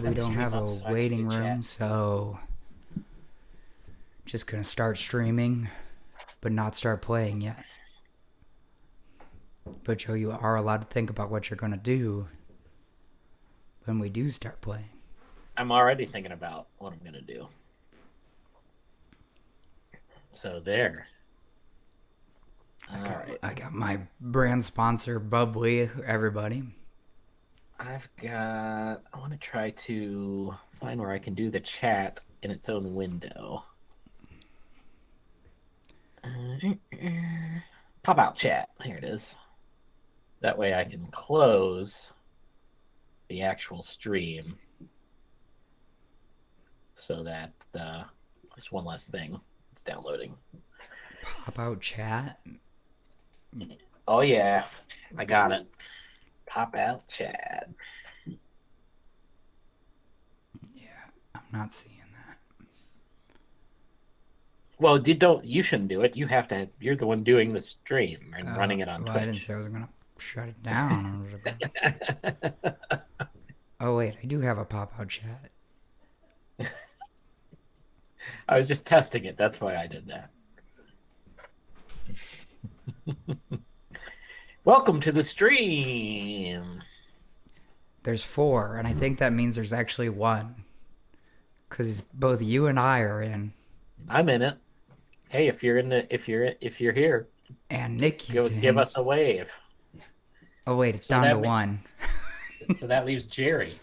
we don't have a so I can waiting do room, chat. so just gonna start streaming, but not start playing yet. But Joe, you are allowed to think about what you're gonna do when we do start playing. I'm already thinking about what I'm gonna do. So there. All right. I got my brand sponsor, Bubbly, everybody. I want to try to find where I can do the chat in its own window. Pop out chat. Here it is. That way I can close the actual stream so that there's one less thing. It's downloading. Pop out chat. Oh, yeah. I got it. Pop out chat. Yeah, I'm not seeing that. Well, you shouldn't do it. You have to. You're the one doing the stream and running it on Well, I didn't Twitch. say I was gonna shut it down. Oh wait, I do have a pop out chat. I was just testing it. That's why I did that. Welcome to the stream. There's 4, and I think that means there's actually 1, because both you and I are in, I'm in it. Hey, if you're here, and Nikki's give in. us a wave. Oh wait, it's So down to that 1. So that leaves Jerry.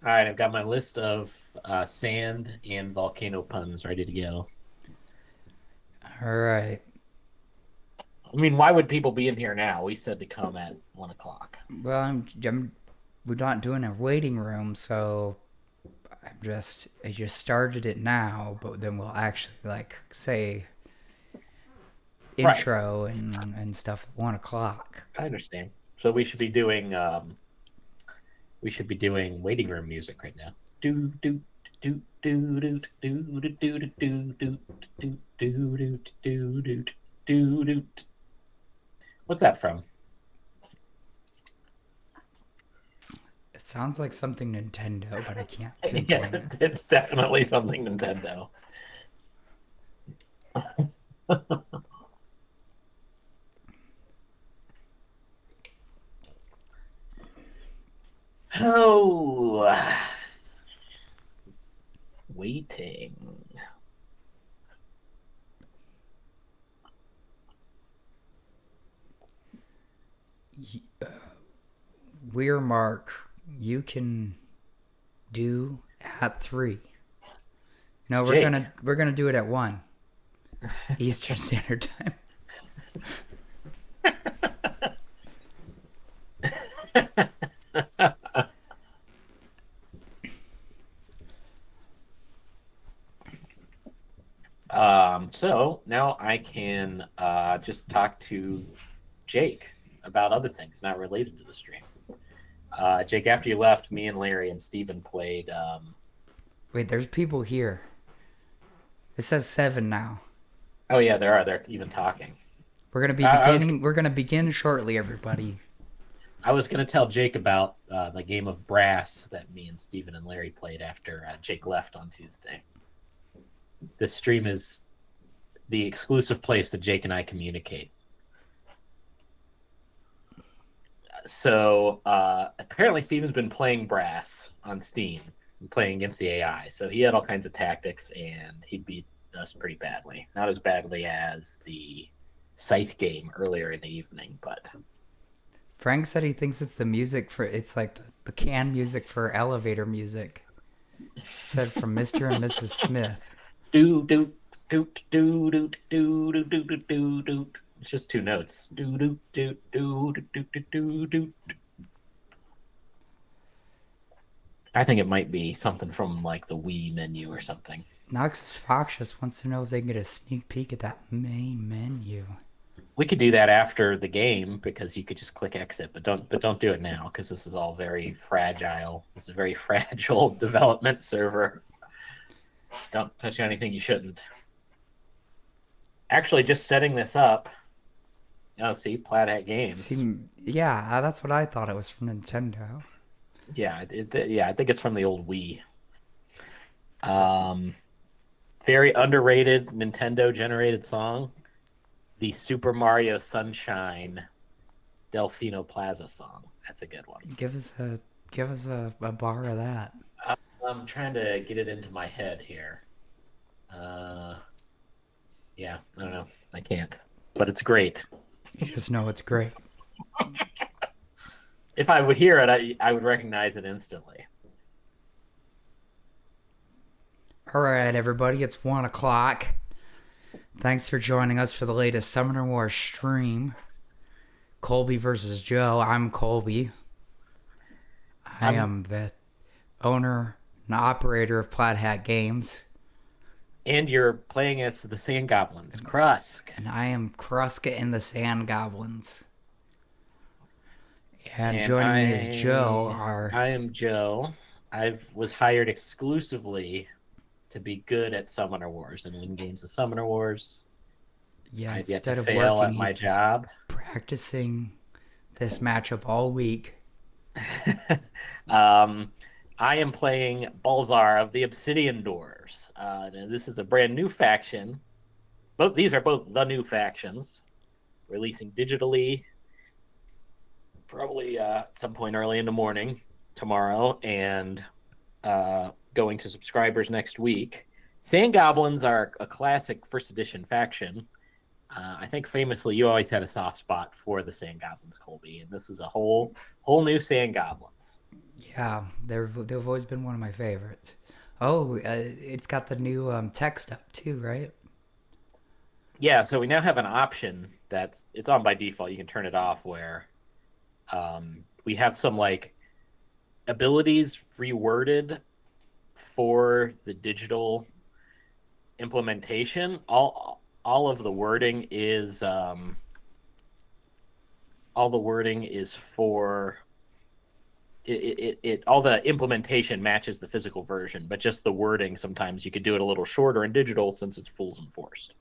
All right, I've got my list of sand and volcano puns ready to go. All right. I mean, why would people be in here now? We said to come at 1:00. Well, we're not doing a waiting room, so I just started it now, but then we'll actually say Right. intro and stuff at 1:00. I understand. So we should be doing waiting room music right now. Do do do do do do do do do do do do do do do do do. What's that from? It sounds like something Nintendo, but I can't Yeah, pinpoint it. it's definitely something Nintendo. Oh, waiting. Weir Mark, you can do at 3. No, It's Jake. we're gonna do it at 1 Eastern Standard Time. So now I can just talk to Jake about other things not related to the stream. Jake, after you left, me and Larry and Steven played. Wait, there's people here. It says 7 now. Oh yeah, there are. They're even talking. We're gonna be I was beginning. We're gonna begin shortly, everybody. I was going to tell Jake about the game of brass that me and Steven and Larry played after Jake left on Tuesday. This stream is the exclusive place that Jake and I communicate. So apparently Steven's been playing brass on Steam, playing against the AI. So he had all kinds of tactics, and he beat us pretty badly. Not as badly as the Scythe game earlier in the evening, but Frank said he thinks it's the music for. It's like the canned music for elevator music. Said from Mr. and Mrs. Smith. do do do do do do do do do do do. It's just 2 notes. Do do do do do do do do. I think it might be something from like the Wii menu or something. Noxus Fox just wants to know if they can get a sneak peek at that main menu. We could do that after the game because you could just click exit, but don't do it now because this is all very fragile. It's a very fragile development server. Don't touch anything you shouldn't. Actually, just setting this up Oh, see, Plaid Hat Games. Seem, yeah, that's what I thought it was from Nintendo. Yeah, yeah, I think it's from the old Wii. Um, Very underrated Nintendo generated song, the Super Mario Sunshine Delfino Plaza song. That's a good one. Give us a a bar of that. I'm trying to get it into my head here. Uh, yeah, I don't know. I can't, but it's great. You just know it's great. If I would hear it, I would recognize it instantly. All right, everybody, it's 1 o'clock. Thanks for joining us for the latest Summoner Wars stream. Colby versus Joe. I'm Colby. I I'm am the owner and operator of Plaid Hat Games. and you're playing as the Sand Goblins, Krusk. And I am Kruska in the Sand Goblins. And And joining me is Joe, our... I am Joe. I was hired exclusively to be good at Summoner Wars and win games of Summoner Wars. Yeah, I've yet to instead of fail working, at my he's job. practicing this matchup all week. um, I am playing Balzar of the Obsidian Dwarves. And this is a brand new faction. These are both the new factions, releasing digitally, probably at some point early in the morning tomorrow, and going to subscribers next week. Sand Goblins are a classic first edition faction. I think famously you always had a soft spot for the Sand Goblins, Colby, and this is a whole new Sand Goblins. Yeah, they've always been one of my favorites. Oh, it's got the new text up too, right? Yeah, so we now have an option that it's on by default. You can turn it off where we have some like abilities reworded for the digital implementation. All of the wording is for it all the implementation matches the physical version, but just the wording sometimes you could do it a little shorter in digital since it's rules enforced.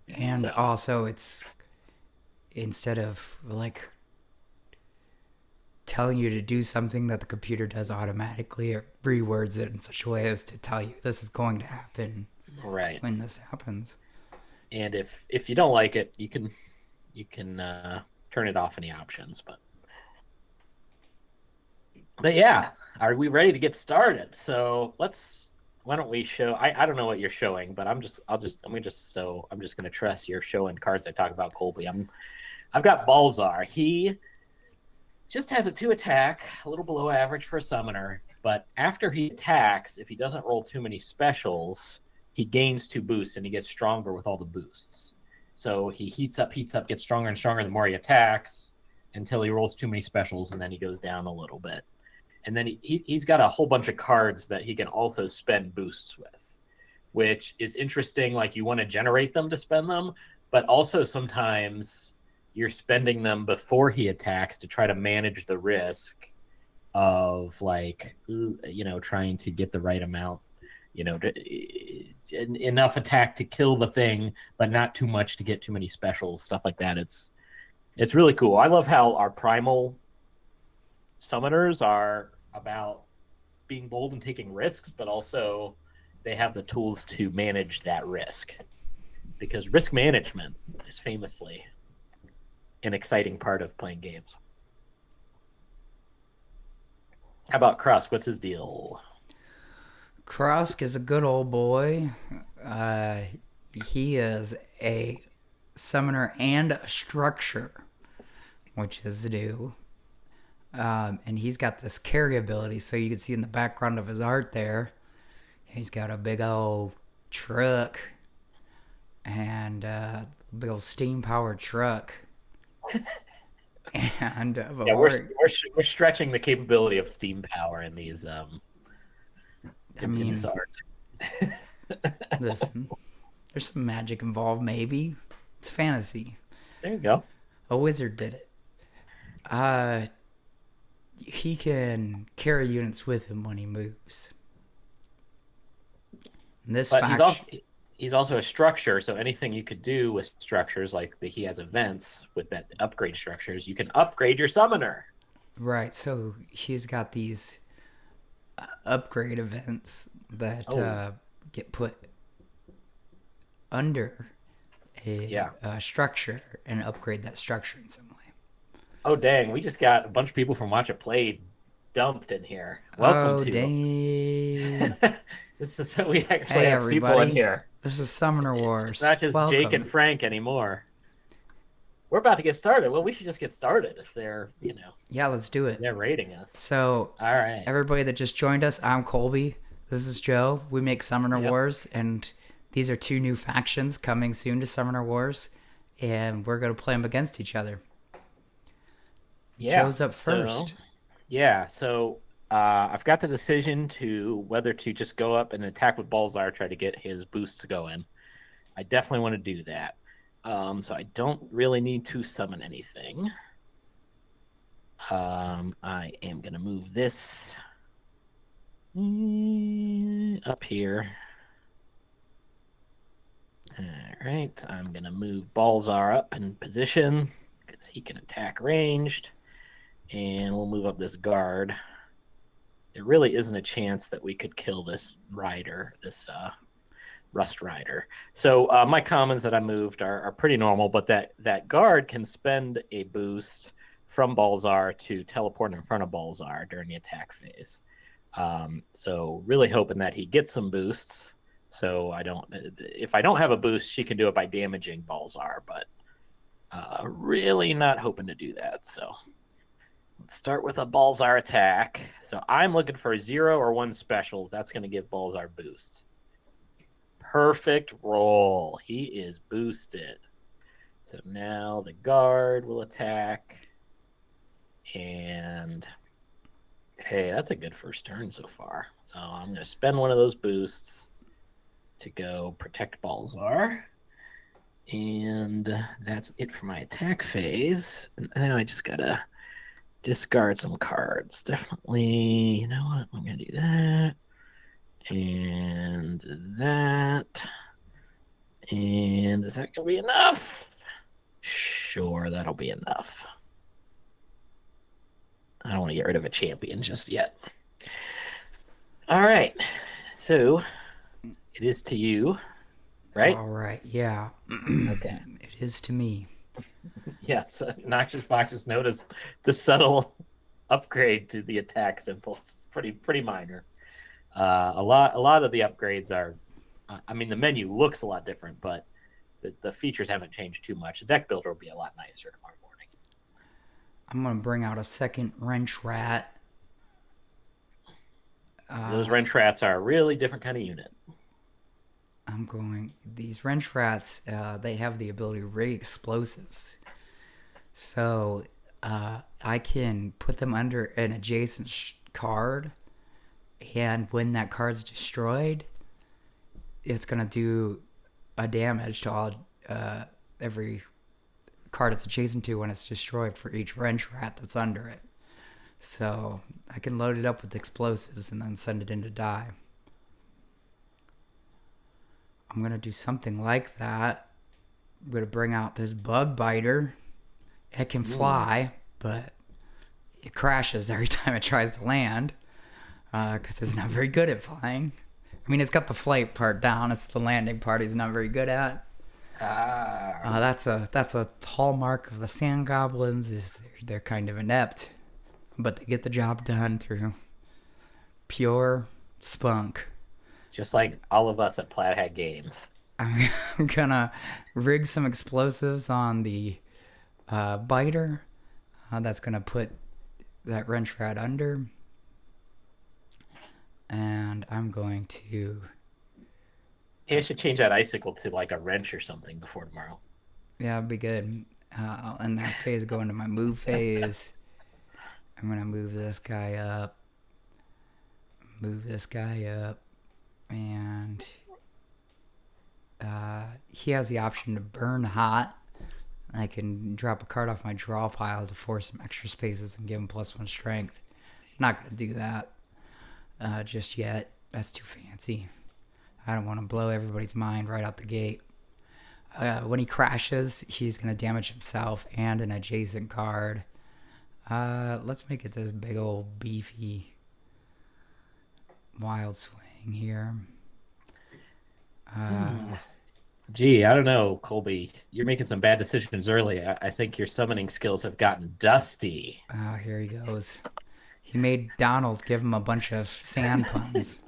And So also, it's instead of like telling you to do something that the computer does automatically, it rewords it in such a way as to tell you this is going to happen right. when this happens. And if you don't like it, you can turn it off in the options. But yeah, are we ready to get started? So why don't we show? I don't know what you're showing, but I'm just gonna trust you're showing cards I talk about Colby. I've got Balzar. He just has a 2 attack, a little below average for a summoner. But after he attacks, if he doesn't roll too many specials, he gains 2 boosts and he gets stronger with all the boosts. So he heats up, gets stronger and stronger the more he attacks until he rolls too many specials, and then he goes down a little bit. And then he's got a whole bunch of cards that he can also spend boosts with, which is interesting. Like you want to generate them to spend them, but also sometimes you're spending them before he attacks to try to manage the risk of like, trying to get the right amount, enough attack to kill the thing, but not too much to get too many specials, stuff like that. It's really cool. I love how our primal summoners are about being bold and taking risks, but also they have the tools to manage that risk, because risk management is famously an exciting part of playing games. How about Krusk? What's his deal? Krusk is a good old boy. He is a summoner and a structure, which is new. And he's got this carry ability, so you can see in the background of his art there, he's got a big old truck and a big old steam powered truck. And yeah, we're stretching the capability of steam power in these in this art. Listen, there's some magic involved, maybe. It's fantasy. There you go. A wizard did it. He can carry units with him when he moves. he's also a structure, so anything you could do with structures, like he has events with that upgrade structures, you can upgrade your summoner. Right. So he's got these upgrade events that Oh, get put under yeah. a structure and upgrade that structure in some way. Oh, dang. We just got a bunch of people from Watch It Play dumped in here. Welcome Oh, to. dang. This is so we actually Hey, have people in everybody. here. This is Summoner It's Wars. not just Jake Welcome. and Frank anymore. We're about to get started. Well, we should just get started if they're, Yeah, let's do it. they're rating us. So, All right. everybody that just joined us, I'm Colby. This is Joe. We make Summoner Yep. Wars, and these are two new factions coming soon to Summoner Wars, and we're going to play them against each other. Yeah. Joe's up So, first. yeah. So, I've got the decision to whether to just go up and attack with Balzar, try to get his boosts going. I definitely want to do that. So I don't really need to summon anything. I am going to move this up here. All right, I'm going to move Balzar up in position because he can attack ranged. And we'll move up this guard. There really isn't a chance that we could kill this rider, this Rust Rider. So my commons that I moved are pretty normal, but that guard can spend a boost from Balzar to teleport in front of Balzar during the attack phase. So really hoping that he gets some boosts. So if I don't have a boost, she can do it by damaging Balzar, but really not hoping to do that. So let's start with a Balzar attack. So I'm looking for 0 or 1 specials. That's going to give Balzar boosts. Perfect roll. He is boosted. So now the guard will attack. And hey, that's a good first turn so far. So I'm going to spend one of those boosts to go protect Balzar. And that's it for my attack phase. And now I just got to discard some cards. Definitely, you know what? I'm going to do that. And that. And is that going to be enough? Sure, that'll be enough. I don't want to get rid of a champion just yet. All right. So it is to you, right? All right, yeah. Okay. It is to me. Yes. Noxious Fox just noticed the subtle upgrade to the attack symbols. Pretty minor. A lot of the upgrades are. I mean, the menu looks a lot different, but the features haven't changed too much. The deck builder will be a lot nicer tomorrow morning. I'm going to bring out a second wrench rat. Those wrench rats are a really different kind of unit. These wrench rats, they have the ability to rig explosives. So I can put them under an adjacent card, and when that card's destroyed, it's going to do a damage to all every card it's adjacent to when it's destroyed for each wrench rat that's under it. So I can load it up with explosives and then send it in to die. I'm going to do something like that. I'm going to bring out this bug biter. It can fly, but it crashes every time it tries to land because it's not very good at flying. I mean, it's got the flight part down. It's the landing part he's not very good at. That's a hallmark of the Sand Goblins. Is they're kind of inept, but they get the job done through pure spunk. Just like all of us at Plaid Hat Games. I'm gonna rig some explosives on the biter. That's gonna put that wrench rat under. And I'm going to... Hey, I should change that icicle to like a wrench or something before tomorrow. Yeah, it'd be good. I'll end that phase, go into my move phase. I'm going to move this guy up. And he has the option to burn hot. I can drop a card off my draw pile to force some extra spaces and give him +1 strength. I'm not going to do that just yet. That's too fancy. I don't want to blow everybody's mind right out the gate. When he crashes, he's going to damage himself and an adjacent card. Let's make it this big old beefy wild swing here. Gee, I don't know, Colby. You're making some bad decisions early. I think your summoning skills have gotten dusty. Oh, here he goes. He made Donald give him a bunch of sand puns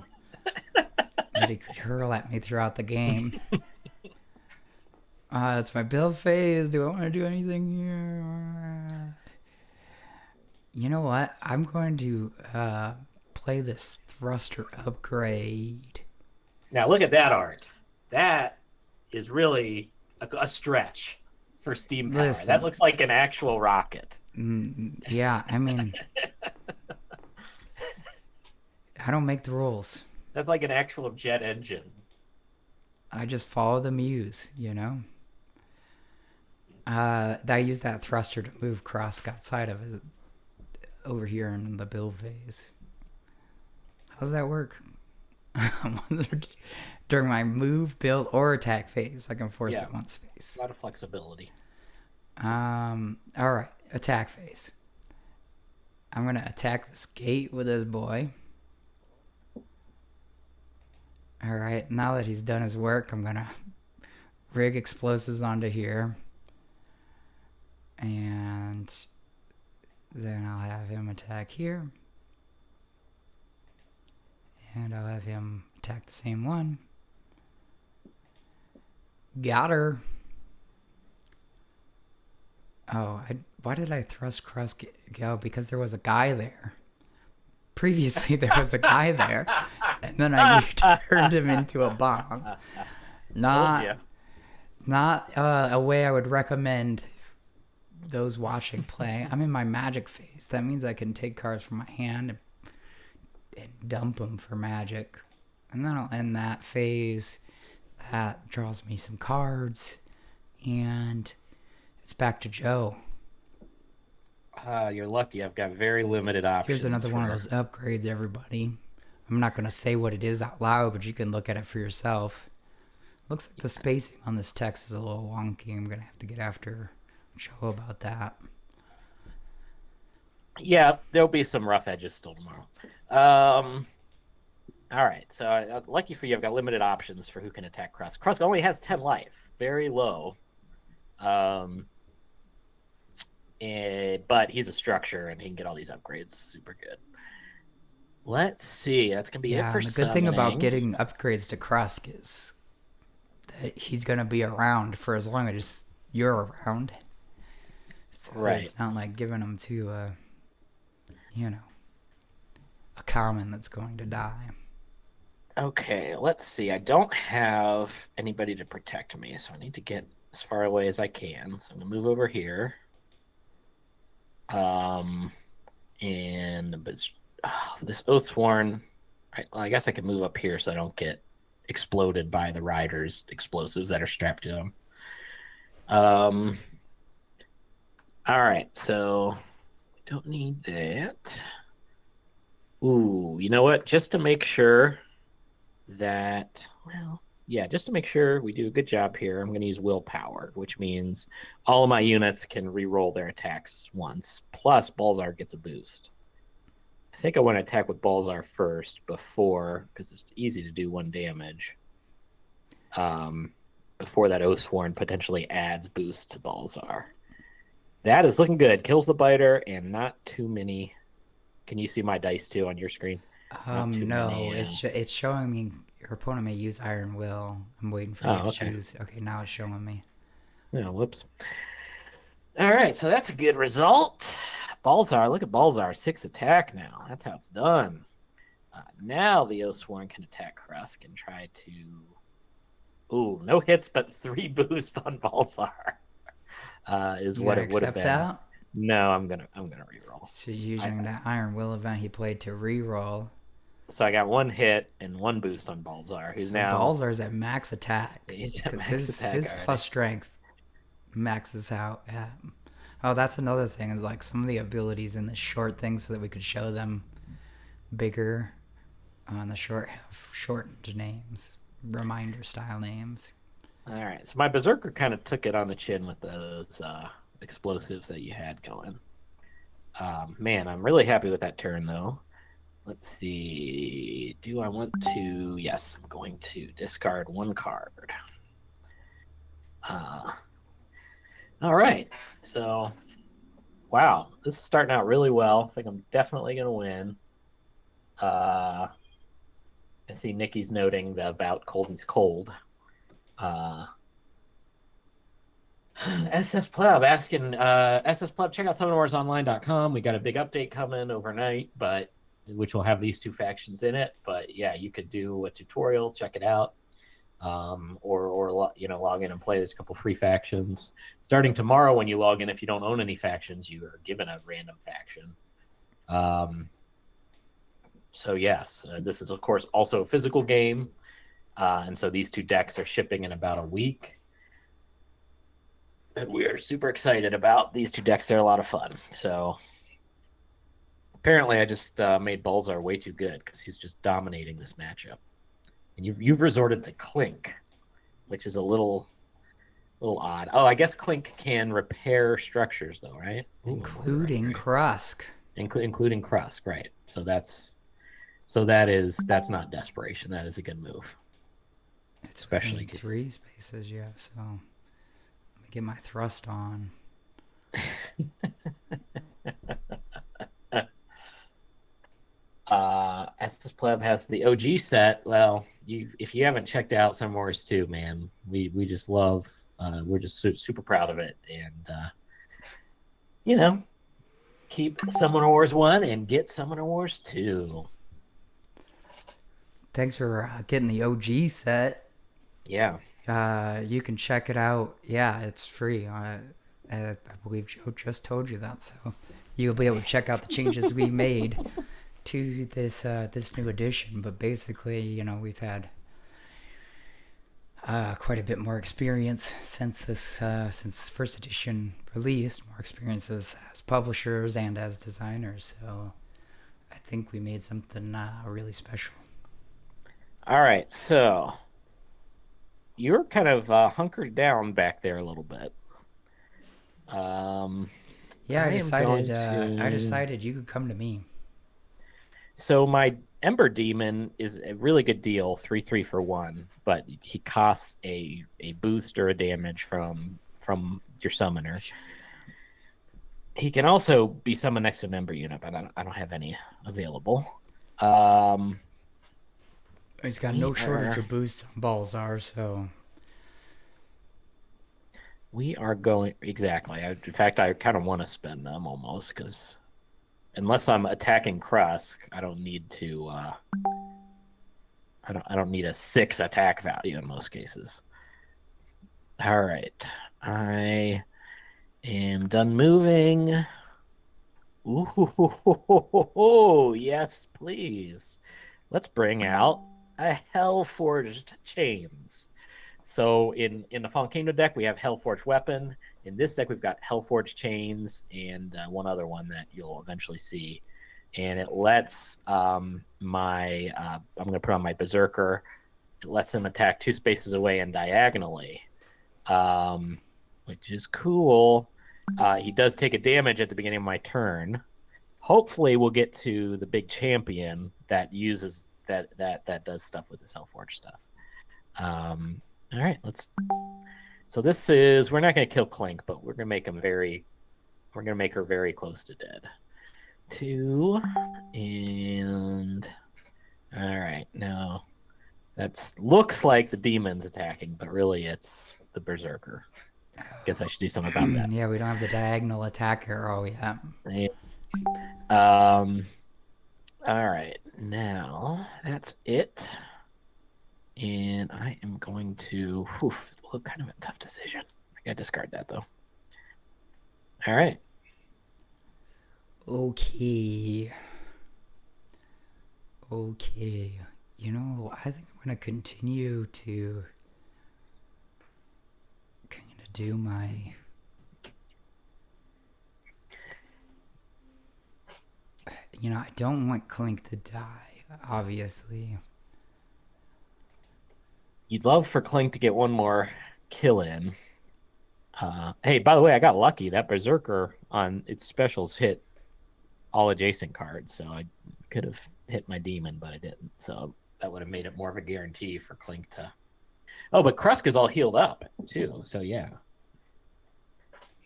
that he could hurl at me throughout the game. It's my build phase. Do I want to do anything here? You know what? I'm going to play this thruster upgrade. Now look at that art. That is really a stretch for steam power. Listen. That looks like an actual rocket. Yeah, I mean, I don't make the rules. That's like an actual jet engine. I just follow the muse, you know? I use that thruster to move Krusk outside of it over here in the build phase. How does that work? During my move, build, or attack phase, I can force it one space. A lot of flexibility. All right, attack phase. I'm gonna attack this gate with this boy. All right, now that he's done his work, I'm gonna rig explosives onto here. And then I'll have him attack here. And I'll have him attack the same one. Got her. Oh, why did I thrust Krusk go? Because there was a guy there. Previously, there was a guy there. And then I turned him into a bomb. Not a way I would recommend those watching play. I'm in my magic phase. That means I can take cards from my hand and dump them for magic. And then I'll end that phase. That draws me some cards. And it's back to Joe. You're lucky. I've got very limited options. Here's another one of those upgrades, everybody. I'm not going to say what it is out loud, but you can look at it for yourself. Looks like the spacing on this text is a little wonky. I'm going to have to get after Joe about that. Yeah, there'll be some rough edges still tomorrow. All right, so lucky for you, I've got limited options for who can attack Krusk. Krusk only has 10 life, very low. But he's a structure, and he can get all these upgrades. Super good. Let's see. That's going to be it for the summoning. good thing about getting upgrades to Krusk is that he's going to be around for as long as you're around. So right. It's not like giving him to, a common that's going to die. Okay, let's see. I don't have anybody to protect me, so I need to get as far away as I can. So I'm going to move over here. This Oathsworn, I guess I could move up here so I don't get exploded by the riders' explosives that are strapped to them. All right, so we don't need that. Ooh, you know what? Just to make sure that, just to make sure we do a good job here, I'm going to use willpower, which means all of my units can re-roll their attacks once, plus Balzar gets a boost. I think I want to attack with Balzar first before, because it's easy to do 1 damage, before that Oathsworn potentially adds boost to Balzar. That is looking good. Kills the biter, and not too many. Can you see my dice too on your screen? No, it's showing me your opponent may use Iron Will. I'm waiting for you to choose. Okay, now it's showing me. Oh, whoops. All right, so that's a good result. Balzar, look at Balzar, 6 attack now. That's how it's done. Now the Oathsworn can attack Krusk and try to... Ooh, no hits, but 3 boost on Balzar. Is what it would have been. That? No, I'm gonna reroll. So using that Iron Will event he played to reroll. So I got 1 hit and 1 boost on Balzar, who's now... Balzar's at max attack. He's at max attack his already. plus strength maxes out at... Oh, that's another thing, is like some of the abilities in the short things so that we could show them bigger on the short have shortened names. reminder style names. All right, so my berserker kind of took it on the chin with those explosives that you had going. Man, I'm really happy with that turn though. Let's see. Do I want to? Yes, I'm going to discard one card. Uh, all right. So, wow, this is starting out really well. I think I'm definitely going to win. I see Nikki's noting about Colby's cold. SS Pleb asking, SS Pleb, check out summonwarsonline.com. We got a big update coming overnight, but which will have these two factions in it. But yeah, you could do a tutorial, check it out, or log in and play. There's a couple free factions starting tomorrow. When you log in, if you don't own any factions, you are given a random faction. So yes, this is of course also a physical game, and so these two decks are shipping in about a week. And we are super excited about these two decks. They're a lot of fun. So apparently I just made Bulzar way too good because he's just dominating this matchup. And you've resorted to Clink, which is a little odd. Oh, I guess Clink can repair structures though, right? Including Krusk. Including Krusk, right. So that's not desperation. That is a good move. It's especially 3 spaces, yeah, so let me get my thrust on. Estes Pleb has the OG set. Well, if you haven't checked out Summer Wars 2, man, we just love. We're just super proud of it, and keep Summoner Wars 1 and get Summoner Wars 2. Thanks for getting the OG set. Yeah. You can check it out. Yeah, it's free. I believe Joe just told you that, so you'll be able to check out the changes we made to this new edition. But basically, we've had quite a bit more experience since first edition released. More experiences as publishers and as designers. So I think we made something really special. All right, so you're kind of hunkered down back there a little bit. Yeah, I decided you could come to me. So my Ember Demon is a really good deal, 3/3 for 1, but he costs a boost or a damage from your summoner. He can also be summoned next to an Ember unit, but I don't have any available. He's got no shortage of boosts on Balzar, so we are going exactly. In fact, I kind of want to spend them almost because unless I'm attacking Krusk, I don't need to. I don't need a 6 attack value in most cases. All right, I am done moving. Ooh, yes, please. Let's bring out a Hellforged Chains. So in the Fallen Kingdom deck, we have Hellforged Weapon. In this deck, we've got Hellforged Chains and one other one that you'll eventually see. And it lets I'm going to put on my Berserker. It lets him attack 2 spaces away and diagonally, which is cool. He does take a damage at the beginning of my turn. Hopefully, we'll get to the big champion that uses that does stuff with this Hellforged stuff. All right, So this is we're not going to kill Clink, but we're going to make her very close to dead. 2 and all right, now that looks like the demon's attacking, but really it's the Berserker. Guess I should do something about that. Yeah, we don't have the diagonal attack arrow yet. All right, now that's it. And I am going to kind of a tough decision. I gotta discard that though. All right. Okay. I think I'm gonna continue to do my I don't want Clink to die, obviously. You'd love for Clink to get one more kill in. Hey, by the way, I got lucky. That Berserker on its specials hit all adjacent cards, so I could have hit my demon, but I didn't. So that would have made it more of a guarantee for Clink to. Oh, but Krusk is all healed up too. So yeah.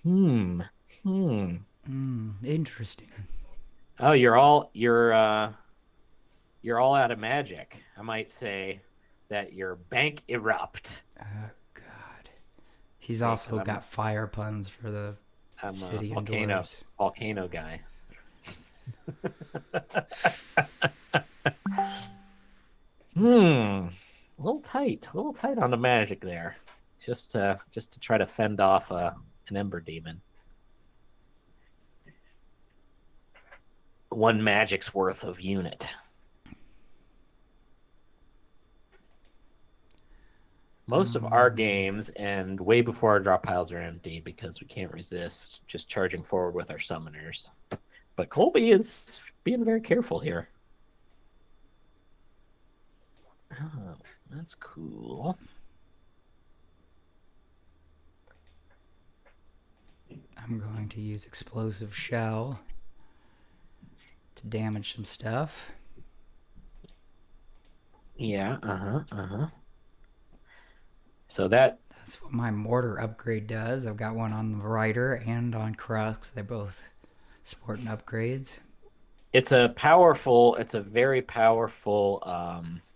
Hmm. Hmm. Interesting. Oh, you're all out of magic. I might say that your bank erupt. Oh, God. He's Hey, because also got fire puns for the I'm a Obsidian Dwarves. volcano guy. Hmm. A little tight on the magic there. Just to try to fend off an ember demon. One magic's worth of unit. Most of our games and way before our drop piles are empty because we can't resist just charging forward with our summoners. But Colby is being very careful here. Oh, that's cool. I'm going to use Explosive Shell to damage some stuff. Yeah, So that's what my mortar upgrade does. I've got one on the Rider and on Krusk. They both sporting upgrades. it's a very powerful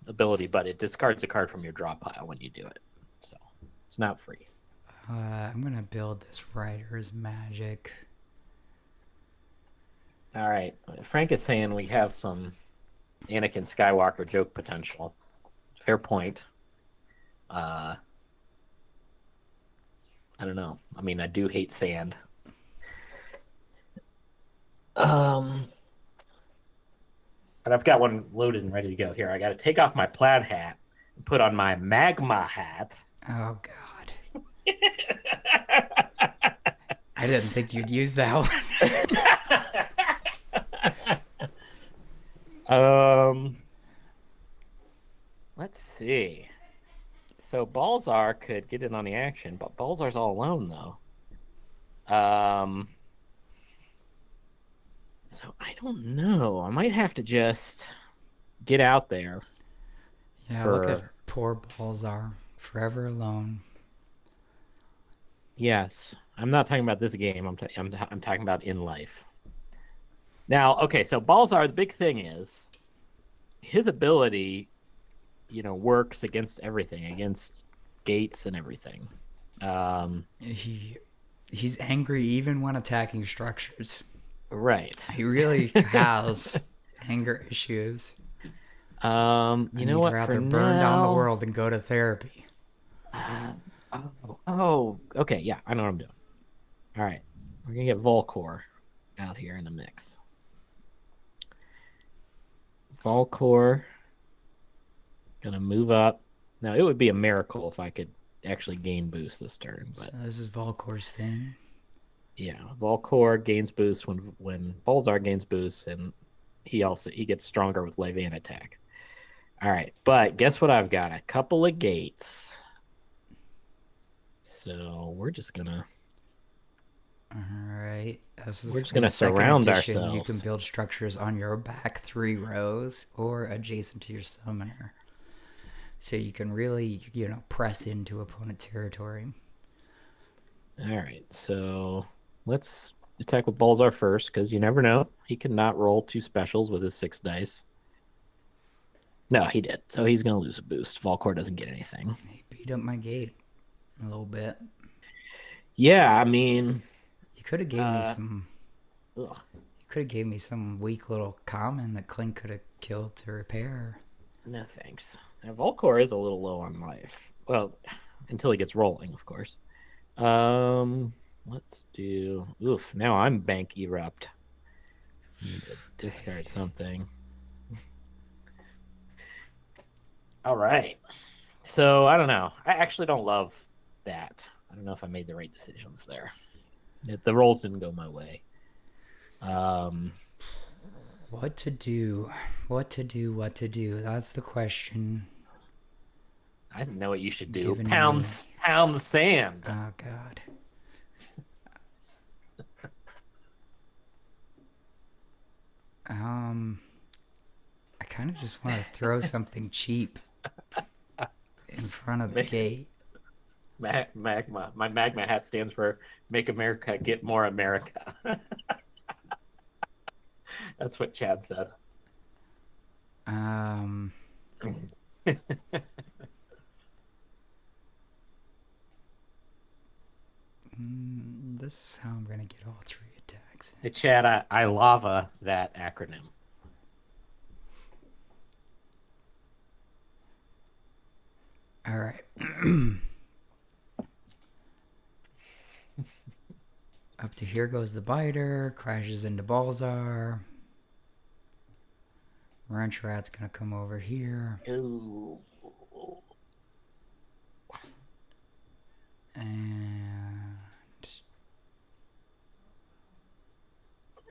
ability, but it discards a card from your draw pile when you do it. So it's not free. I'm going to build this Rider's magic. All right. Frank is saying we have some Anakin Skywalker joke potential. Fair point. I don't know. I mean, I do hate sand. But I've got one loaded and ready to go. Here, I got to take off my plaid hat and put on my magma hat. Oh, God. I didn't think you'd use that one. Let's see. So Balzar could get in on the action, but Balzar's all alone though. So I don't know. I might have to just get out there. Yeah, look at poor Balzar. Forever alone. Yes. I'm not talking about this game. I'm talking about in life. Now, okay, so Balzar, the big thing is his ability, works against everything, against gates and everything. He's angry even when attacking structures. Right. He really has anger issues. You know what? He'd rather For burn down the now, world than go to therapy. Okay, yeah, I know what I'm doing. All right, we're gonna get Volcor out here in the mix. Volcor gonna move up. Now it would be a miracle if I could actually gain boost this turn, but So this is Volcor's thing. yeah, Volcor gains boost when Balzar gains boost, and he gets stronger with Levian attack. All right, but guess what? I've got a couple of gates. So we're just gonna. All right. We're just gonna surround ourselves. You can build structures on your back 3 rows or adjacent to your summoner, so you can really, press into opponent territory. All right, so let's attack with Balzar first because you never know. He cannot roll 2 specials with his 6 dice. No, he did. So he's gonna lose a boost. Volcor doesn't get anything. He beat up my gate a little bit. Yeah, I mean, you could have gave me some. Ugh. You could have gave me some weak little common that Clint could have killed to repair. No thanks. Now Volcor is a little low on life. Well, until he gets rolling, of course. Let's do. Oof. Now I'm bank erupt. Need to discard something. All right. So I don't know. I actually don't love that. I don't know if I made the right decisions there. The rolls didn't go my way. What to do? What to do? That's the question. I know what you should do. Giving me. Pound sand. Oh God. Um, I kind of just want to throw something cheap in front of the gate. Magma. My magma hat stands for Make America Get More America. That's what Chad said. Um, this is how I'm gonna get all three attacks. Hey, Chad, I lava that acronym. All right. Up to here goes the biter. Crashes into Balzar. Wrench Rat's gonna come over here. Ooh. And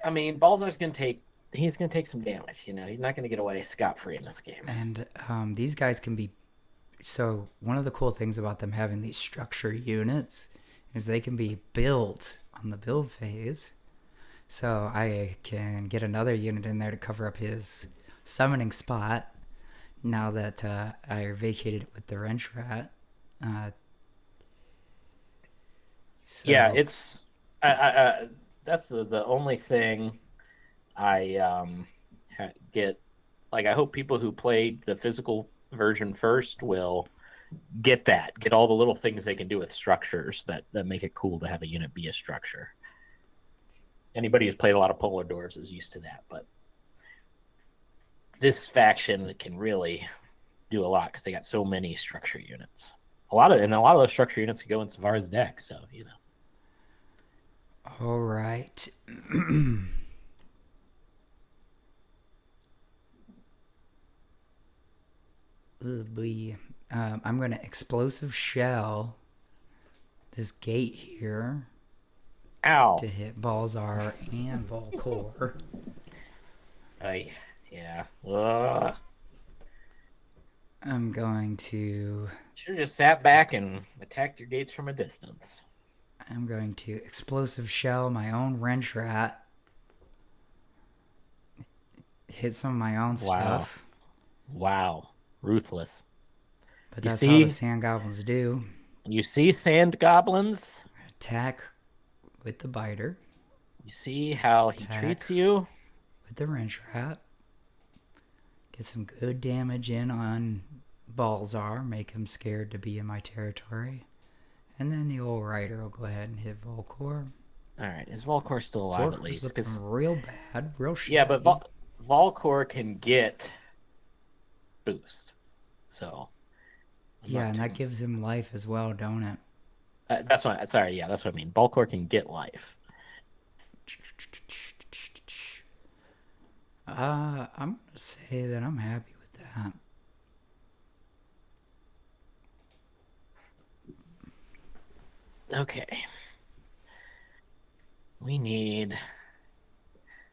I mean, Balzar's gonna take. He's gonna take some damage. You know, he's not gonna get away scot free in this game. and these guys can be. So one of the cool things about them having these structure units is they can be built on the build phase. So I can get another unit in there to cover up his summoning spot. Now that I vacated it with the wrench rat. So, Yeah, it's. That's the only thing I get. Like, I hope people who played the physical version first will get that. Get all the little things they can do with structures that make it cool to have a unit be a structure. Anybody who's played a lot of Polar Dwarves is used to that, but this faction can really do a lot because they got so many structure units. A lot of those structure units can go in Savara's deck, so you know. all right. Boy. I'm going to explosive shell this gate here Ow. to hit Balzar and Volcor. Yeah. Ugh. I'm going to Should have just sat back and attacked your gates from a distance. explosive shell my own wrench rat. Hit some of my own Wow. stuff. Wow. Ruthless. But You that's how the see? Sand Goblins do. You see, Sand Goblins? Attack with the biter. You see how he Attack treats you? with the wrench rat. Get some good damage in on Balzar. Make him scared to be in my territory. And then the old rider will go ahead and hit Volcor. All right. Is Volcor still alive at Volcor's least? looking real bad. Real shitty. Yeah, but Volcor can get boost. So. Yeah, and that gives him life as well, don't it? That's what. Sorry, yeah, that's what I mean. Volcor can get life. I'm gonna say that I'm happy with that. Okay. We need.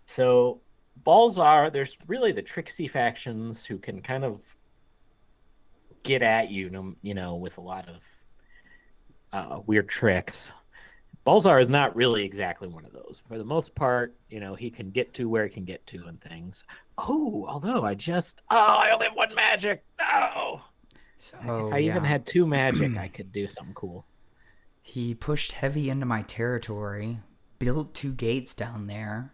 So, Balzar, there's really the tricksy factions who can kind of get at you, you know, with a lot of weird tricks. Balzar is not really exactly one of those. For the most part, you know, he can get to where he can get to and things. Oh, although I only have one magic. Oh, So if I even had two magic, I could do something cool. He pushed heavy into my territory, built 2 gates down there,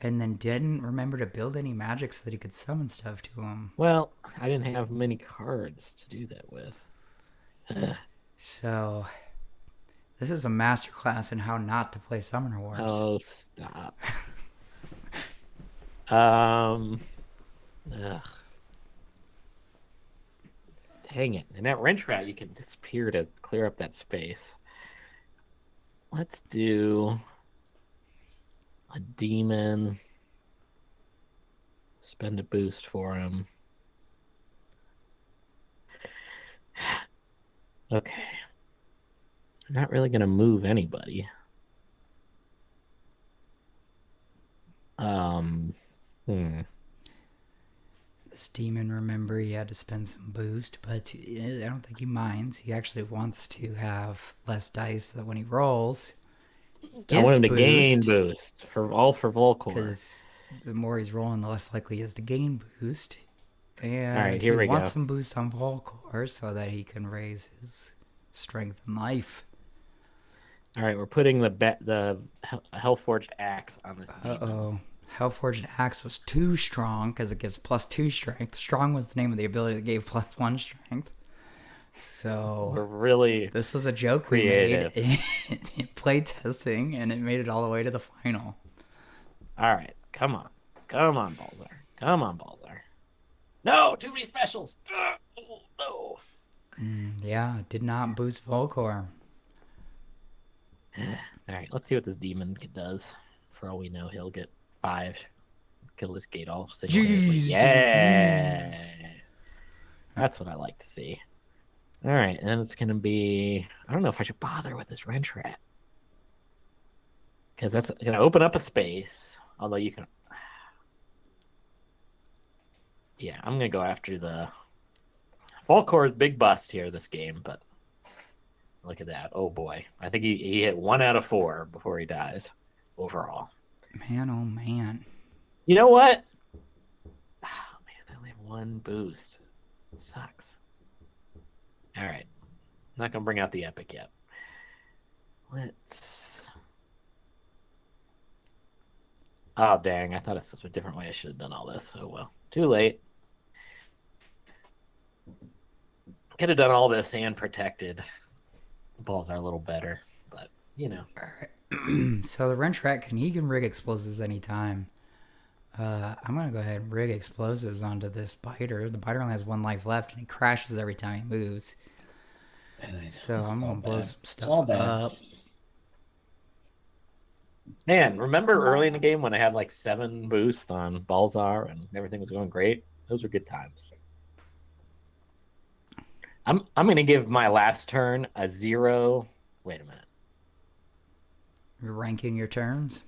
and then didn't remember to build any magic so that he could summon stuff to him. Well, I didn't have many cards to do that with. So this is a masterclass in how not to play Summoner Wars. Oh, stop. Ugh. Dang it. And that wrench rat, you can disappear to clear up that space. Let's do a demon. Spend a boost for him. Okay. I'm not really going to move anybody. The This demon, remember, he had to spend some boost, but I don't think he minds. He actually wants to have less dice so that when he rolls, he I want gets him to gain boost. boost for Volcor. Because the more he's rolling, the less likely he is to gain boost. All right, And he here we wants go. some boost on Volcor so that he can raise his strength and life. All right, we're putting the Hellforged axe on this demon. Uh-oh. Hellforged Axe was too strong because it gives +2 strength. Strong was the name of the ability that gave +1 strength. So We're really this was a joke we made creative. in playtesting, and it made it all the way to the final. All right, come on. Come on, Balzar. Come on, Balzar. No, too many specials. Oh, no. Yeah, it did not boost Volcor. All right, let's see what this demon does. For all we know, he'll get 5. Kill this gate all single-handedly. Yeah. That's what I like to see. All right, and then it's going to be... I don't know if I should bother with this wrench rat. Because that's going to open up a space. Although you can... Yeah, I'm going to go after the... Volcor's big bust here this game, but... Look at that. Oh, boy. I think he hit 1 out of 4 before he dies overall. Man, oh man. You know what? Oh, man, I only have 1 boost. It sucks. All right. Not going to bring out the epic yet. Let's... Oh, dang. I thought it's such a different way I should have done all this. Oh, well. Too late. Could have done all this and protected. Balls are a little better, but, you know. All right. So the wrench rat he can rig explosives anytime. I'm going to go ahead and rig explosives onto this biter. The biter only has 1 life left, and he crashes every time he moves. So I'm going to blow some stuff up. Man, remember early in the game when I had like 7 boost on Balzar and everything was going great? Those were good times. I'm going to give my last turn a 0. Wait a minute. You're ranking your turns?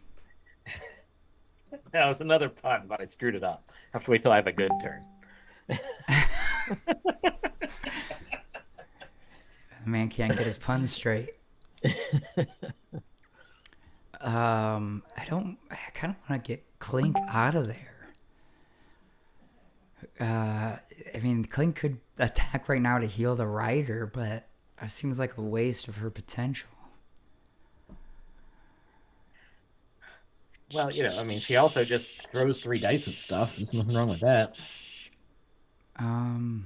That was another pun, but I screwed it up. I have to wait till I have a good turn. The man can't get his puns straight. I kind of want to get Clink out of there. I mean, Clink could attack right now to heal the rider, but it seems like a waste of her potential. Well, you know, I mean, she also just throws 3 dice at stuff. There's nothing wrong with that. All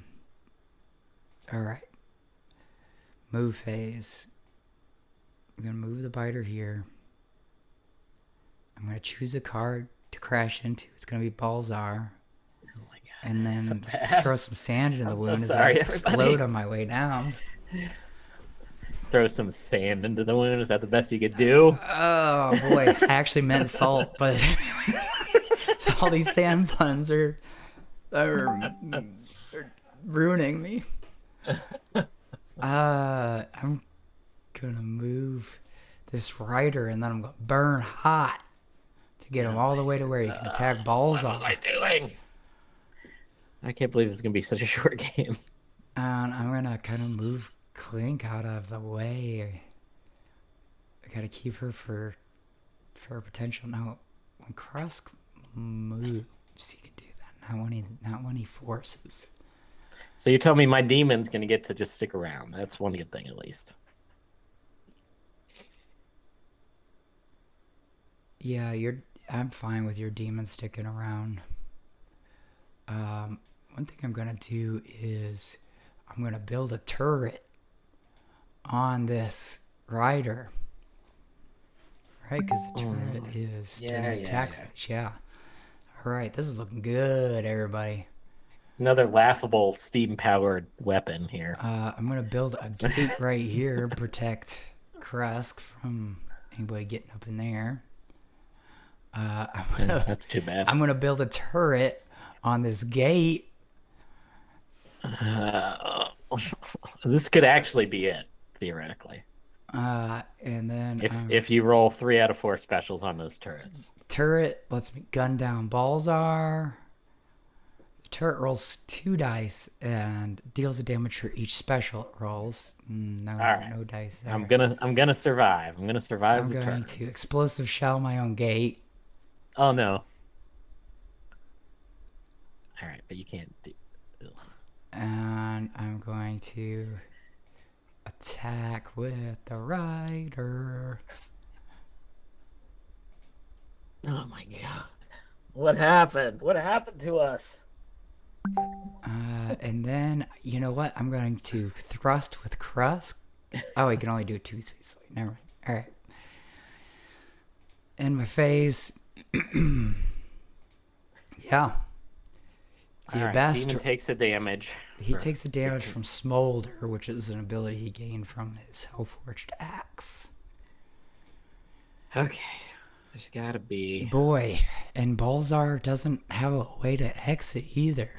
right. Move phase. I'm going to move the biter here. I'm going to choose a card to crash into. It's going to be Balzar. Oh my god. And then throw some sand into the wound as I explode everybody. on my way down. Throw some sand into the wound. Is that the best you could do? Oh boy, I actually meant salt, but so all these sand puns are ruining me. I'm gonna move this rider, and then I'm gonna burn hot to get him all the way to where he can attack Balzar. What was I doing? I can't believe it's gonna be such a short game. And I'm gonna kind of move Clink out of the way. I gotta keep her for her potential. Now, when Krusk moves, he can do that. Not when he forces. So you tell me my demon's gonna get to just stick around. That's one good thing, at least. Yeah, I'm fine with your demon sticking around. One thing I'm gonna do is I'm gonna build a turret on this rider, right? Because the turret is attack phase. Yeah. All right, this is looking good, everybody. Another laughable steam-powered weapon here. I'm gonna build a gate right here, protect Krusk from anybody getting up in there. That's too bad. I'm gonna build a turret on this gate. This could actually be it, theoretically. And then If you roll 3 out of 4 specials on those turrets. Turret lets me gun down Balzar. Turret rolls 2 dice and deals a damage for each special it rolls. No, All right. no dice I'm there. gonna survive. I'm gonna survive I'm the going turn. to explosive shell my own gate, Oh no. All right, but you can't do. Ugh. and I'm going to attack with the rider. Oh my god. What happened? What happened to us? And then, you know what? I'm going to thrust with crust. Oh, you can only do it 2 speeds. Never mind. All right. In my face. Yeah. All Your right, best. demon takes the damage. He takes the damage from Smolder, which is an ability he gained from his Hellforged axe. Okay, there's gotta be. Boy, and Balzar doesn't have a way to exit either.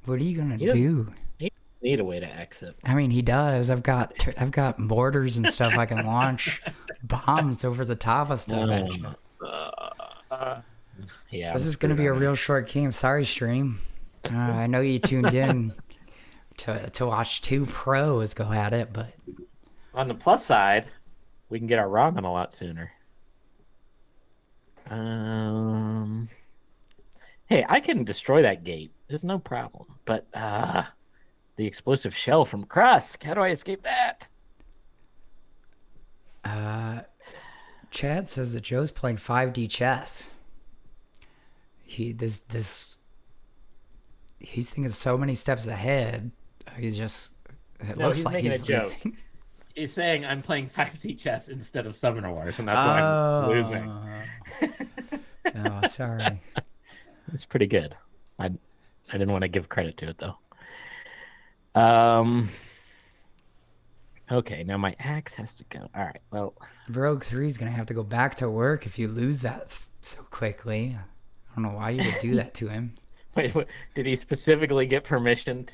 What are you gonna He doesn't. do? He doesn't need a way to exit. I mean, he does. I've got mortars and stuff. I can launch bombs over the top of stuff at you. Yeah, This I'm is gonna screwed be a on real that. short game. Sorry, stream. I know you tuned in to watch two pros go at it, but On the plus side, we can get our ramen a lot sooner. Hey, I can destroy that gate. There's no problem. But the explosive shell from Krusk. How do I escape that? Chad says that Joe's playing 5D chess. He's thinking so many steps ahead. He's just it No, looks he's like making he's a joke. losing. He's saying I'm playing 5D chess instead of Summoner Wars, and that's why I'm losing. Oh, sorry. It's pretty good. I didn't want to give credit to it though. Um. Okay, now my axe has to go. All right. Well, Rogue 3 is gonna have to go back to work if you lose that so quickly. I don't know why you would do that to him. wait, did he specifically get permission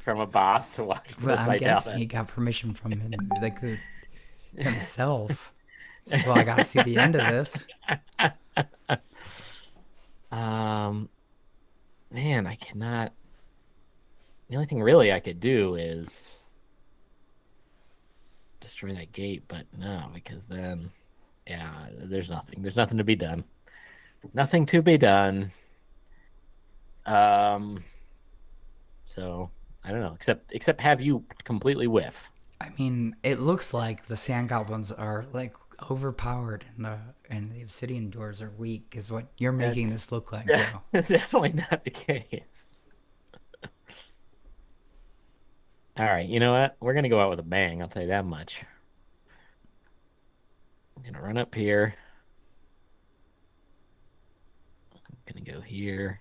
from a boss to watch the Well, I'm guessing Cythalin? he got permission from him, like himself. He's like, well, I gotta see the end of this. Um, man, I cannot. The only thing really I could do is destroy that gate, but no, because then, yeah, there's nothing. There's nothing to be done. Nothing to be done. Um, so I don't know, except have you completely whiff. I mean, it looks like the Sand Goblins are like overpowered and the Obsidian Dwarves are weak. Is what you're making this look like, Joe. That's definitely not the case. All right, you know what? We're gonna go out with a bang. I'll tell you that much. I'm gonna run up here. I'm gonna go here.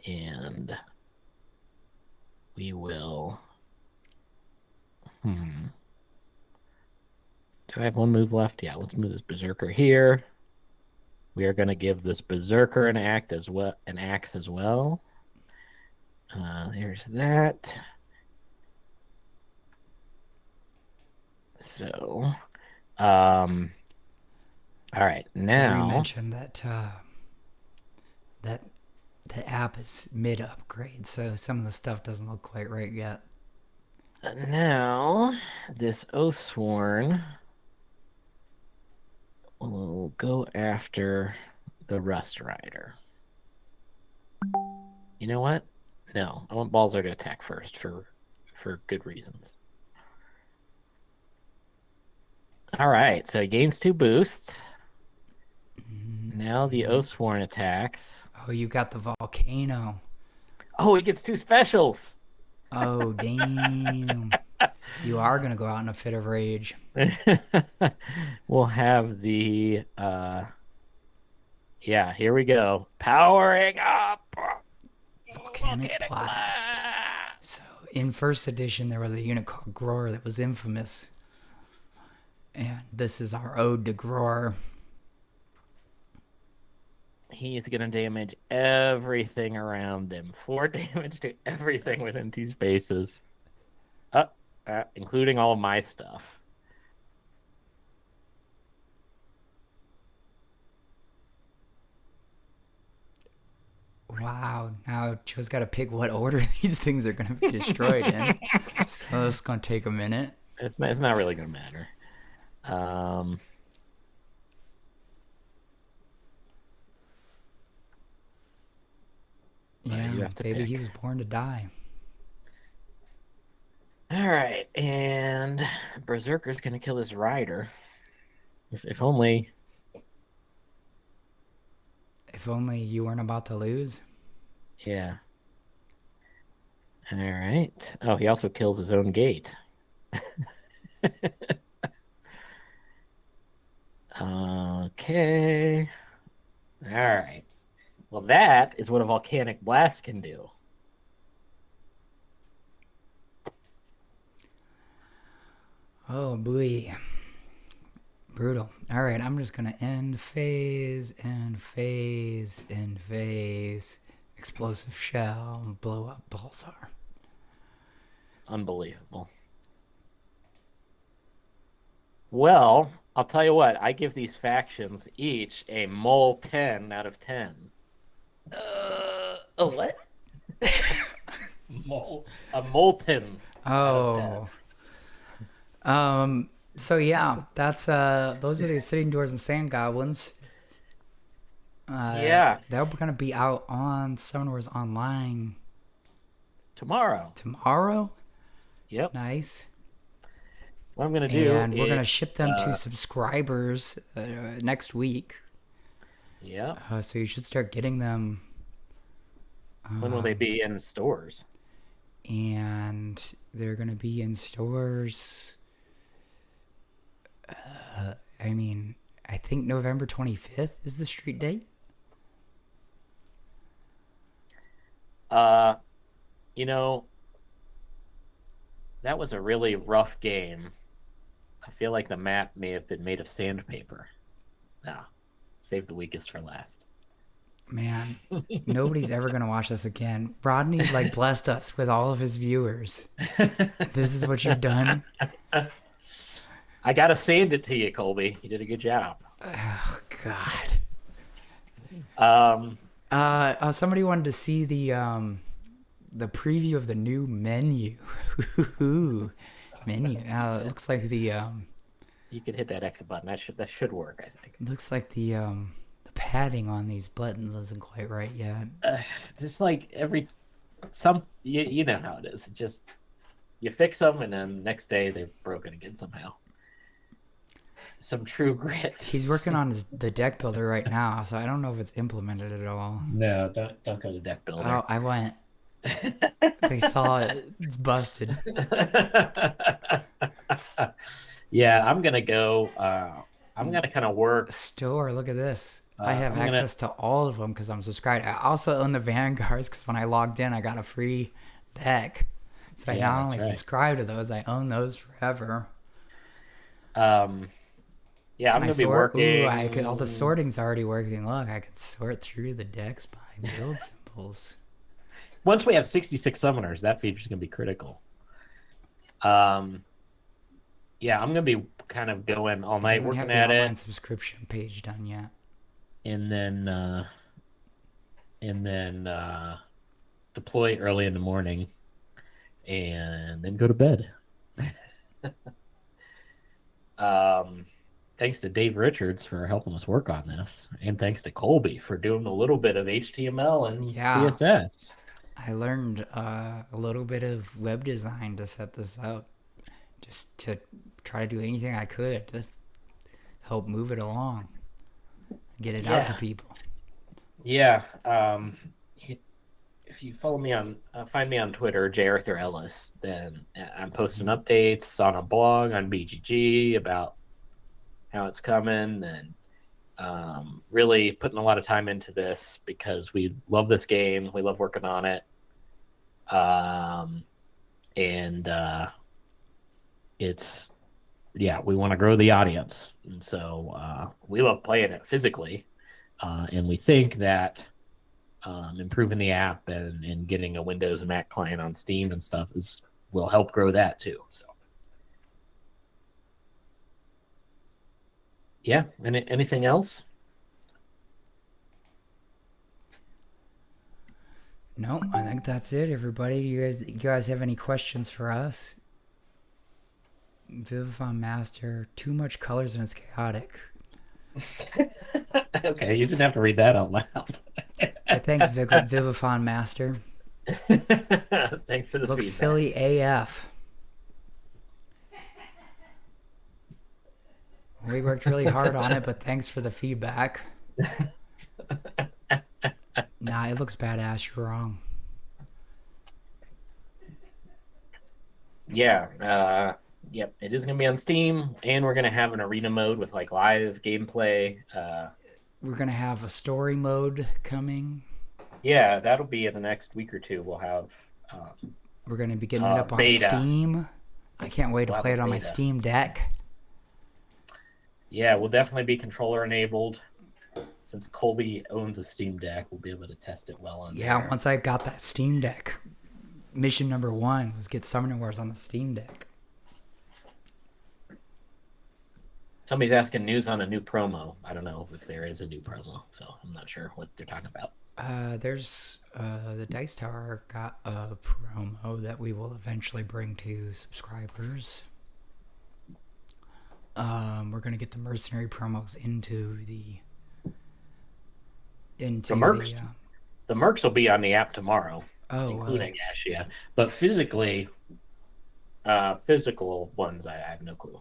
And we will. Do I have one move left? Yeah, let's move this Berserker here. We are going to give this Berserker an act as well, an axe as well. There's that. So, all right, now. We mentioned that that the app is mid upgrade, so some of the stuff doesn't look quite right yet. Now, this Oathsworn will go after the Rust Rider. You know what? No, I want Balzar to attack first for good reasons. All right, so he gains 2 boosts. Now the Oathsworn attacks. Oh, you got the volcano. Oh, he gets 2 specials. Oh, damn. You are going to go out in a fit of rage. We'll have the yeah, here we go. Powering up. Volcanic blast. So, in first edition, there was a unit called Groar that was infamous. And this is our ode to Groar. He's going to damage everything around him. 4 damage to everything within 2 spaces. Including all my stuff. Wow. Now Joe's got to pick what order these things are going to be destroyed in. So it's going to take a minute. It's not really going to matter. Um, Yeah, you have to baby, pick. he was born to die. All right, and Berserker's going to kill his rider. If only. If only you weren't about to lose. Yeah. All right. Oh, he also kills his own gate. Okay. All right. Well, that is what a volcanic blast can do. Oh boy. Brutal. All right, I'm just going to end phase, end phase, end phase. Explosive shell, blow up pulsar. Unbelievable. Well, I'll tell you what, I give these factions each a mole 10 out of 10. A what? A molten out of 10. Oh. So yeah, that's those are the Obsidian Dwarves and Sand Goblins. Yeah, They're gonna be out on Summoner Wars Online tomorrow. tomorrow. Yep. Nice. What I'm going to do And we're is, gonna ship them to subscribers next week. yeah. So you should start getting them. When will they be in stores? And they're gonna be in stores. I mean, I think November 25th is the street date. Uh, you know, that was a really rough game. I feel like the map may have been made of sandpaper. Nah, save the weakest for last. Man, nobody's ever gonna watch this again. Rodney like blessed us with all of his viewers. This is what you've done. I gotta sand it to you, Colby. You did a good job. Oh God. Um, Somebody wanted to see the preview of the new menu. Menu. It looks like you could hit that exit button. That should work. I think. looks like the padding on these buttons isn't quite right yet. Just like you know how it is. It just you fix them, and then next day they're broken again somehow. Some true grit. He's working on the deck builder right now, so I don't know if it's implemented at all. No, don't go to deck builder. Oh, I went. They saw it. It's busted. Yeah, I'm gonna go. I'm gonna kind of work. Store, look at this. I have I'm access to all of them because I'm subscribed. I also own the Vanguards because when I logged in, I got a free deck. So I Yeah, not that's only right. subscribe to those, I own those forever. Yeah, I'm Can I gonna be sort? working. Ooh, I could. All the sorting's already working. Look, I could sort through the decks by build symbols. Once we have 66 summoners, that feature's gonna be critical. Yeah, I'm gonna be kind of going all night Doesn't have working the at online it, subscription page done yet. and then deploy early in the morning, and then go to bed. Thanks to Dave Richards for helping us work on this, and thanks to Colby for doing a little bit of HTML and Yeah. CSS. I learned a little bit of web design to set this up, just to try to do anything I could to help move it along, get it out to people. Yeah. If you follow me on, find me on Twitter, J. Arthur Ellis, then I'm posting updates on a blog on BGG about how it's coming, and really putting a lot of time into this because we love this game. We love working on it. And it's, yeah, we want to grow the audience. And so we love playing it physically. And we think that improving the app and getting a Windows and Mac client on Steam and stuff will help grow that too. So, yeah. Anything else? No, I think that's it, everybody. You guys have any questions for us? Vivify Master, too much colors and it's chaotic. Okay, you didn't have to read that out loud. Thanks, Vivify Master. Thanks for the Looks feedback. silly AF. We worked really hard on it, but thanks for the feedback. Nah, it looks badass. You're wrong. Yeah, yep, it is gonna be on Steam, and we're gonna have an arena mode with like live gameplay. We're gonna have a story mode coming. Yeah, that'll be in the next week or two. We'll have We're gonna be getting it up on beta. Steam. I can't wait to We'll play have it a on my beta. Steam Deck. Yeah, we'll definitely be controller enabled. Since Colby owns a Steam Deck, we'll be able to test it well on Yeah, there. once I got that Steam Deck, mission number 1 was get Summoner Wars on the Steam Deck. Somebody's asking news on a new promo. I don't know if there is a new promo, so I'm not sure what they're talking about. There's the Dice Tower got a promo that we will eventually bring to subscribers. We're gonna get the mercenary promos into the mercs. The mercs will be on the app tomorrow, including Ashia. But physically, physical ones, I have no clue.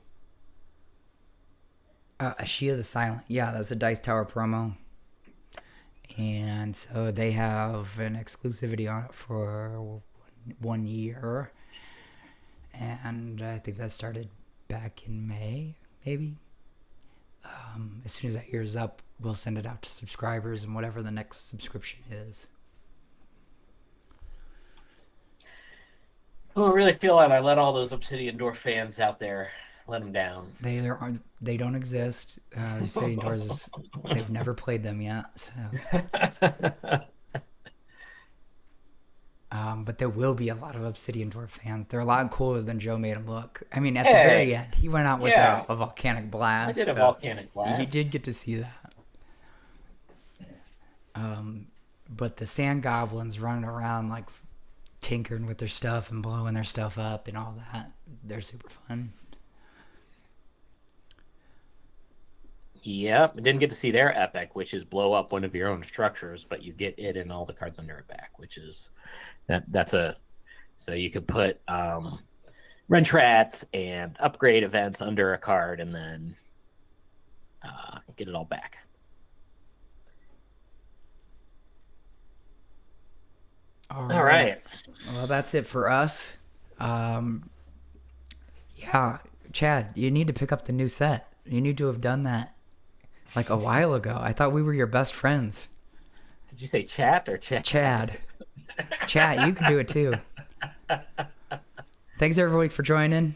Ashia the Silent. Yeah, that's a Dice Tower promo. And so they have an exclusivity on it for 1 year. And I think that started back in May, maybe. As soon as that year's up, we'll send it out to subscribers and whatever the next subscription is. I don't really feel like I let all those Obsidian Dwarf fans out there, let them down. They don't exist. Obsidian Dwarves, they've never played them yet. So. But there will be a lot of Obsidian Dwarf fans. They're a lot cooler than Joe made them look. I mean, at the very end, he went out with a volcanic blast. I did a volcanic blast. You did get to see that. But the Sand Goblins running around like tinkering with their stuff and blowing their stuff up and all that, they're super fun. Yep, I didn't get to see their epic, which is blow up one of your own structures, but you get it and all the cards under it back, which is so you could put wrench rats and upgrade events under a card and then get it all back. All right. Well, that's it for us. Yeah, Chad, you need to pick up the new set. You need to have done that like a while ago. I thought we were your best friends. Did you say chat or chat? Chad. Chat, you can do it too. Thanks everybody for joining.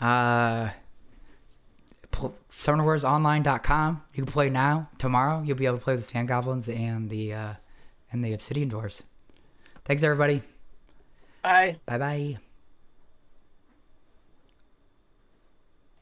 SummonerWarsOnline.com. You can play now. Tomorrow you'll be able to play the Sand Goblins and the Obsidian Dwarves. Thanks everybody. Bye. Bye-bye.